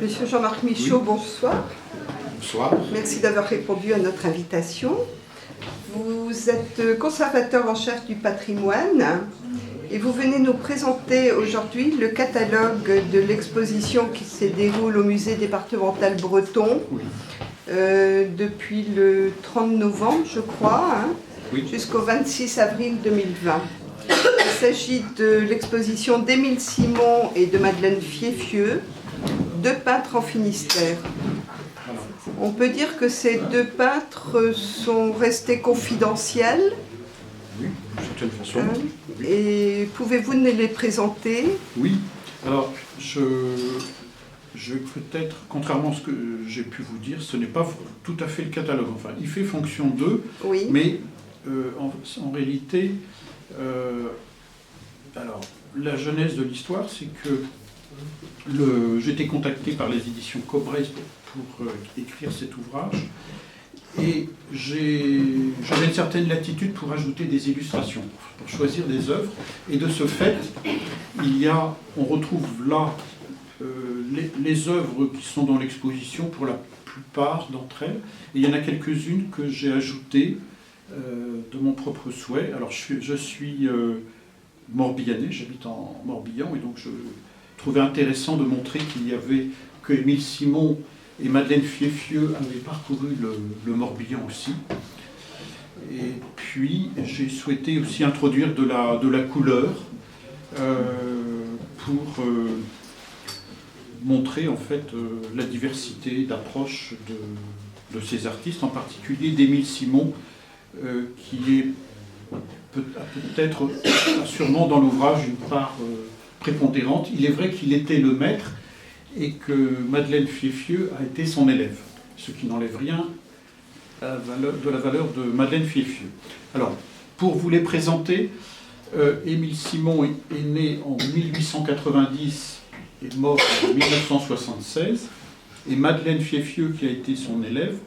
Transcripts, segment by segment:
Monsieur Jean-Marc Michaud, oui. Bonsoir. Bonsoir. Merci d'avoir répondu à notre invitation. Vous êtes conservateur en chef du patrimoine et vous venez nous présenter aujourd'hui le catalogue de l'exposition qui se déroule au musée départemental breton oui. Depuis le 30 novembre, je crois, oui. Jusqu'au 26 avril 2020. Il s'agit de l'exposition d'Émile Simon et de Madeleine Fieffieux, deux peintres en Finistère. On peut dire que ces deux peintres sont restés confidentiels. Oui, d'une certaine façon. Oui. Et pouvez-vous nous les présenter? Oui, alors je vais peut-être, contrairement à ce que j'ai pu vous dire, ce n'est pas tout à fait le catalogue. Enfin, il fait fonction d'eux, oui. Mais en réalité, alors, la genèse de l'histoire, c'est que j'ai été contacté par les éditions Cobrais pour écrire cet ouvrage, et j'avais une certaine latitude pour ajouter des illustrations, pour choisir des œuvres, et de ce fait, on retrouve là les œuvres qui sont dans l'exposition pour la plupart d'entre elles, et il y en a quelques-unes que j'ai ajoutées de mon propre souhait. Alors je suis morbihanais, j'habite en Morbihan, et donc je trouvais intéressant de montrer que Émile Simon et Madeleine Fieffieux avaient parcouru le Morbihan aussi. Et puis j'ai souhaité aussi introduire de la couleur pour montrer en fait la diversité d'approche de ces artistes, en particulier d'Émile Simon, qui est peut-être sûrement dans l'ouvrage une part prépondérante. Il est vrai qu'il était le maître et que Madeleine Fieffieux a été son élève, ce qui n'enlève rien de la valeur de Madeleine Fieffieux. Alors, pour vous les présenter, Émile Simon est né en 1890 et mort en 1976, et Madeleine Fieffieux, qui a été son élève,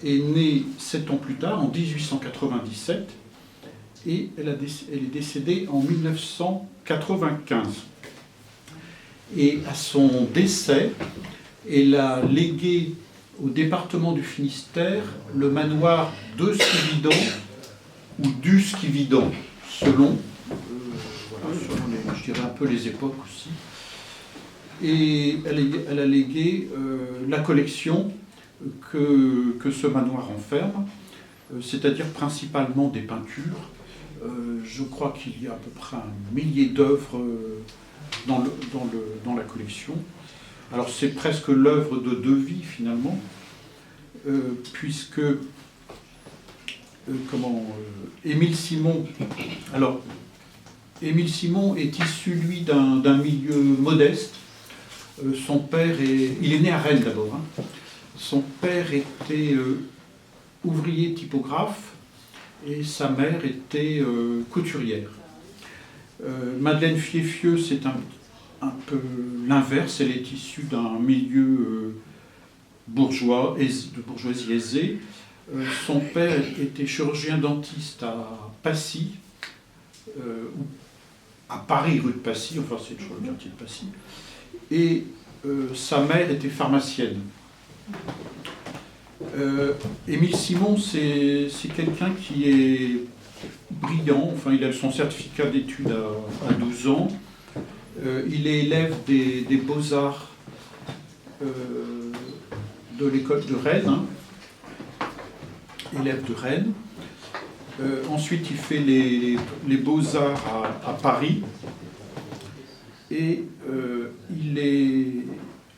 est née 7 ans plus tard, en 1897, et elle est décédée en 1995. Et à son décès, elle a légué au département du Finistère le manoir de Skividon, ou du Skividon, selon je dirais un peu les époques aussi. Et elle a légué la collection que ce manoir renferme, c'est-à-dire principalement des peintures. Je crois qu'il y a à peu près 1 millier d'œuvres dans la collection. Alors c'est presque l'œuvre de 2 vies finalement, puisque Émile Simon. Alors Émile Simon est issu lui d'un milieu modeste. Son père il est né à Rennes d'abord. Son père était ouvrier typographe et sa mère était couturière. Madeleine Fieffieux, c'est un peu l'inverse. Elle est issue d'un milieu bourgeois, de bourgeoisie aisée. Son père était chirurgien dentiste à Passy, à Paris, rue de Passy, enfin c'est toujours le quartier de Passy. Et sa mère était pharmacienne. Émile Simon, c'est quelqu'un qui est brillant, enfin il a son certificat d'études à 12 ans. Il est élève des beaux-arts de l'école de Rennes, élève de Rennes. Ensuite, il fait les beaux-arts à Paris. Et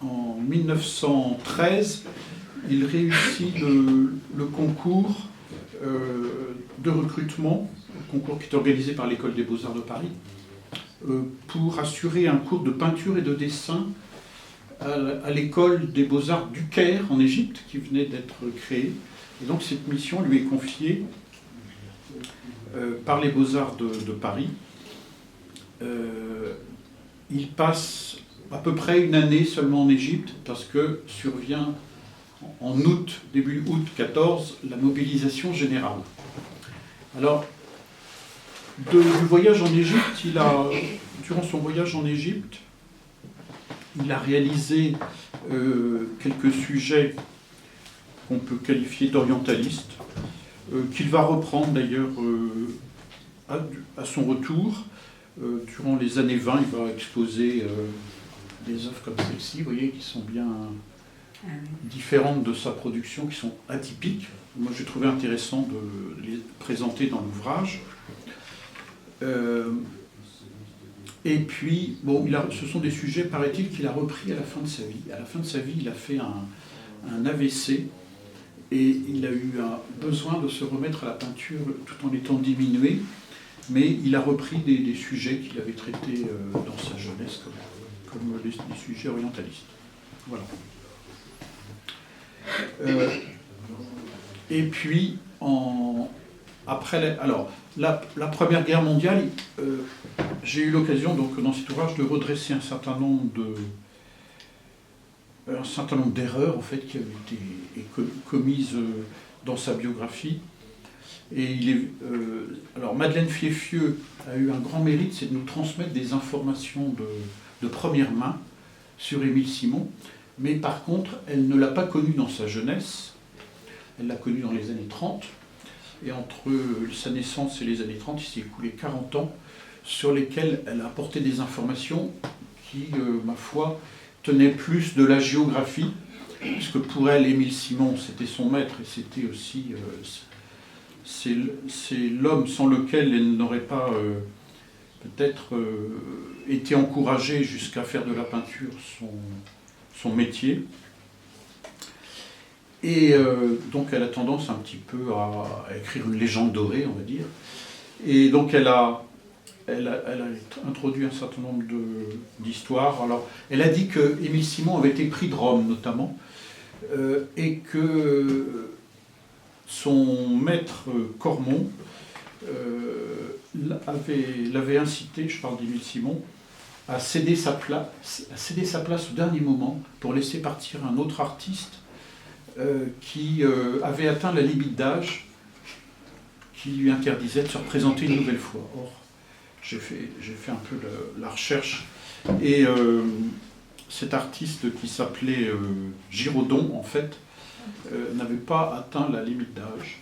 en 1913, il réussit le concours de recrutement, le concours qui est organisé par l'École des Beaux-Arts de Paris, pour assurer un cours de peinture et de dessin à l'École des Beaux-Arts du Caire, en Égypte, qui venait d'être créée. Et donc cette mission lui est confiée par les Beaux-Arts de Paris. Il passe à peu près 1 année seulement en Égypte, parce que survient en août, début août 14, la mobilisation générale. Alors, du voyage en Égypte, durant son voyage en Égypte, il a réalisé quelques sujets qu'on peut qualifier d'orientalistes, qu'il va reprendre d'ailleurs à son retour. Durant les années 20, il va exposer des œuvres comme celle-ci, vous voyez, qui sont bien différentes de sa production, qui sont atypiques. Moi, j'ai trouvé intéressant de les présenter dans l'ouvrage. Et puis, bon, ce sont des sujets, paraît-il, qu'il a repris à la fin de sa vie. À la fin de sa vie, il a fait un AVC et il a eu besoin de se remettre à la peinture tout en étant diminué, mais il a repris des sujets qu'il avait traités dans sa jeunesse, comme des sujets orientalistes. Voilà. Et puis, après, la Première Guerre mondiale, j'ai eu l'occasion, donc, dans cet ouvrage, de redresser un certain nombre d'erreurs, en fait, qui avaient été commises dans sa biographie. Et alors, Madeleine Fieffieux a eu un grand mérite, c'est de nous transmettre des informations de première main sur Émile Simon, mais par contre, elle ne l'a pas connu dans sa jeunesse, elle l'a connu dans les années 30, et entre sa naissance et les années 30, il s'est écoulé 40 ans, sur lesquels elle a apporté des informations qui, ma foi, tenaient plus de la géographie, puisque pour elle, Émile Simon, c'était son maître, et c'était aussi... c'est l'homme sans lequel elle n'aurait pas peut-être été encouragée jusqu'à faire de la peinture son métier. Et donc elle a tendance un petit peu à écrire une légende dorée, on va dire. Et donc elle a introduit un certain nombre d'histoires. Alors, elle a dit que Émile Simon avait été prix de Rome, notamment, et que son maître Cormon l'avait incité, je parle d'Émile Simon, à céder sa place au dernier moment pour laisser partir un autre artiste qui avait atteint la limite d'âge qui lui interdisait de se représenter une nouvelle fois. Or, j'ai fait un peu la recherche, et cet artiste qui s'appelait Giraudon, en fait, n'avait pas atteint la limite d'âge.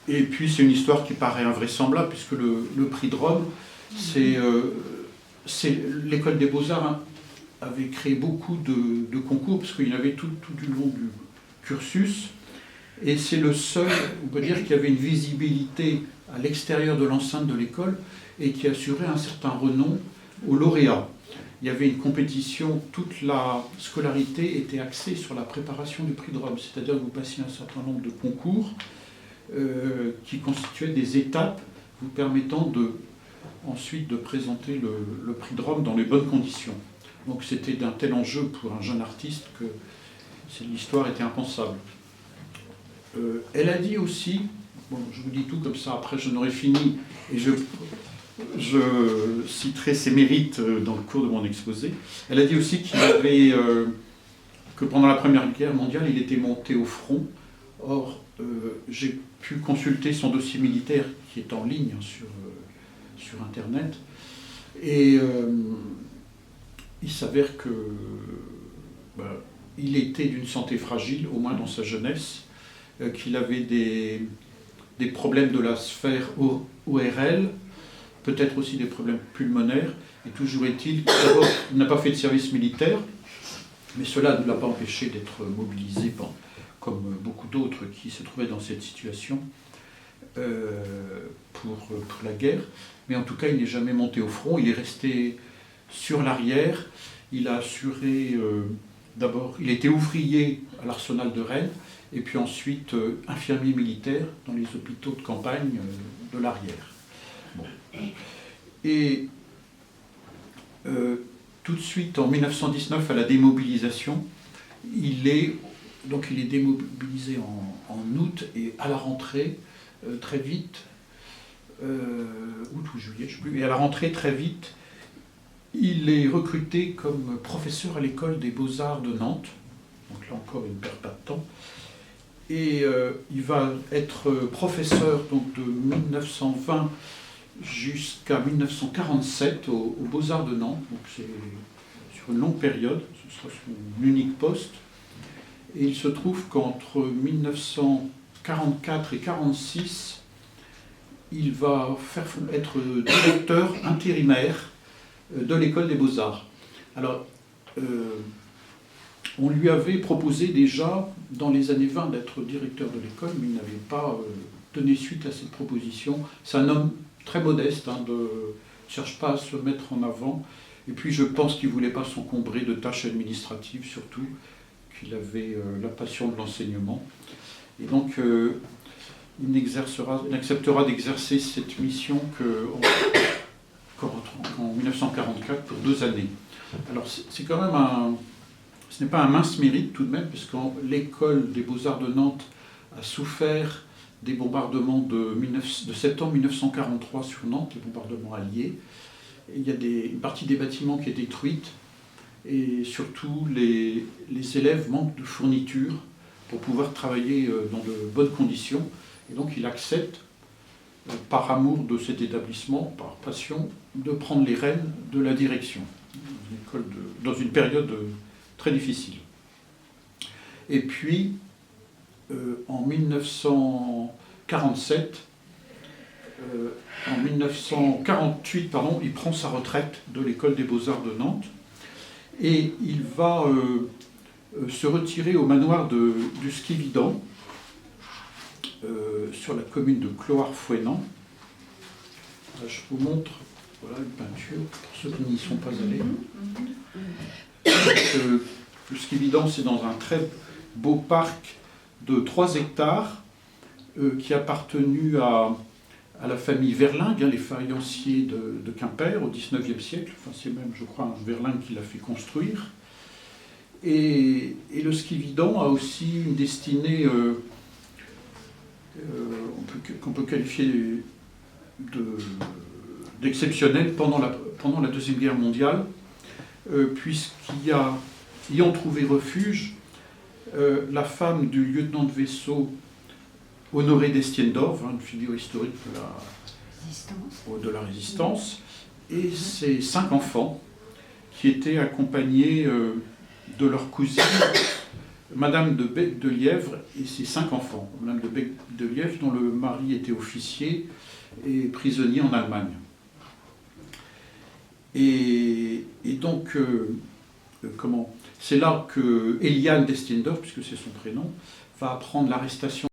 Et puis c'est une histoire qui paraît invraisemblable, puisque le prix de Rome, c'est l'école des beaux-arts avait créé beaucoup de concours, parce qu'il y en avait tout du long du cursus, et c'est le seul, on peut dire, qui avait une visibilité à l'extérieur de l'enceinte de l'école et qui assurait un certain renom aux lauréats. Il y avait une compétition, toute la scolarité était axée sur la préparation du prix de Rome, c'est-à-dire que vous passiez un certain nombre de concours qui constituaient des étapes vous permettant ensuite de présenter le prix de Rome dans les bonnes conditions. Donc c'était d'un tel enjeu pour un jeune artiste que l'histoire était impensable. Elle a dit aussi, bon, je vous dis tout comme ça, après je n'aurai fini, et je citerai ses mérites dans le cours de mon exposé. Elle a dit aussi que pendant la Première Guerre mondiale, il était monté au front. Or, j'ai pu consulter son dossier militaire qui est en ligne sur Internet, et il s'avère que il était d'une santé fragile, au moins dans sa jeunesse, qu'il avait des problèmes de la sphère ORL, peut-être aussi des problèmes pulmonaires, et toujours est-il qu'il n'a pas fait de service militaire, mais cela ne l'a pas empêché d'être mobilisé, comme beaucoup d'autres qui se trouvaient dans cette situation, pour la guerre. Mais en tout cas, il n'est jamais monté au front, il est resté sur l'arrière. Il a assuré, d'abord, il était ouvrier à l'Arsenal de Rennes, et puis ensuite infirmier militaire dans les hôpitaux de campagne de l'arrière. Bon. Et tout de suite, en 1919, à la démobilisation, il est démobilisé en août, et à la rentrée, très vite, août ou juillet, je ne sais plus, et à la rentrée, très vite, il est recruté comme professeur à l'école des Beaux-Arts de Nantes. Donc là encore, il ne perd pas de temps. Et il va être professeur donc, de 1920 jusqu'à 1947 aux Beaux-Arts de Nantes. Donc c'est sur une longue période, ce sera son unique poste. Et il se trouve qu'entre 1944 et 1946, il va être directeur intérimaire de l'école des Beaux-Arts. Alors, on lui avait proposé déjà, dans les années 20, d'être directeur de l'école, mais il n'avait pas donné suite à cette proposition. C'est un homme très modeste, hein, ne cherche pas à se mettre en avant. Et puis je pense qu'il ne voulait pas s'encombrer de tâches administratives, surtout qu'il avait la passion de l'enseignement. Et donc, il n'acceptera d'exercer cette mission qu'en 1944 pour 2 années. Alors c'est quand même ce n'est pas un mince mérite tout de même, puisque l'école des Beaux-Arts de Nantes a souffert des bombardements de septembre 1943 sur Nantes, les bombardements alliés. Et il y a une partie des bâtiments qui est détruite, et surtout les élèves manquent de fournitures pour pouvoir travailler dans de bonnes conditions. Et donc il accepte, par amour de cet établissement, par passion, de prendre les rênes de la direction dans une période très difficile. Et puis, en 1948, il prend sa retraite de l'école des Beaux-Arts de Nantes et il va se retirer au manoir du Skividan, sur la commune de Clohars-Fouesnant. Je vous montre, voilà une peinture pour ceux qui n'y sont pas allés. Le Skividan, c'est dans un très beau parc de 3 hectares qui a appartenu à la famille Verlingue, les faïenciers de Quimper au XIXe siècle. Enfin, c'est même, je crois, un Verlingue qui l'a fait construire. Et le Skividan a aussi une destinée qu'on peut qualifier d'exceptionnelle pendant la Deuxième Guerre mondiale, ayant trouvé refuge, la femme du lieutenant de vaisseau Honoré d'Estiendorf, une figure historique de la Résistance, et ses 5 enfants, qui étaient accompagnés de leur cousine, Madame de Bec-de-Lièvre, et ses 5 enfants. Madame de Bec-de-Lièvre, dont le mari était officier et prisonnier en Allemagne. Et donc, c'est là que Eliane d'Estiendorf, puisque c'est son prénom, va apprendre l'arrestation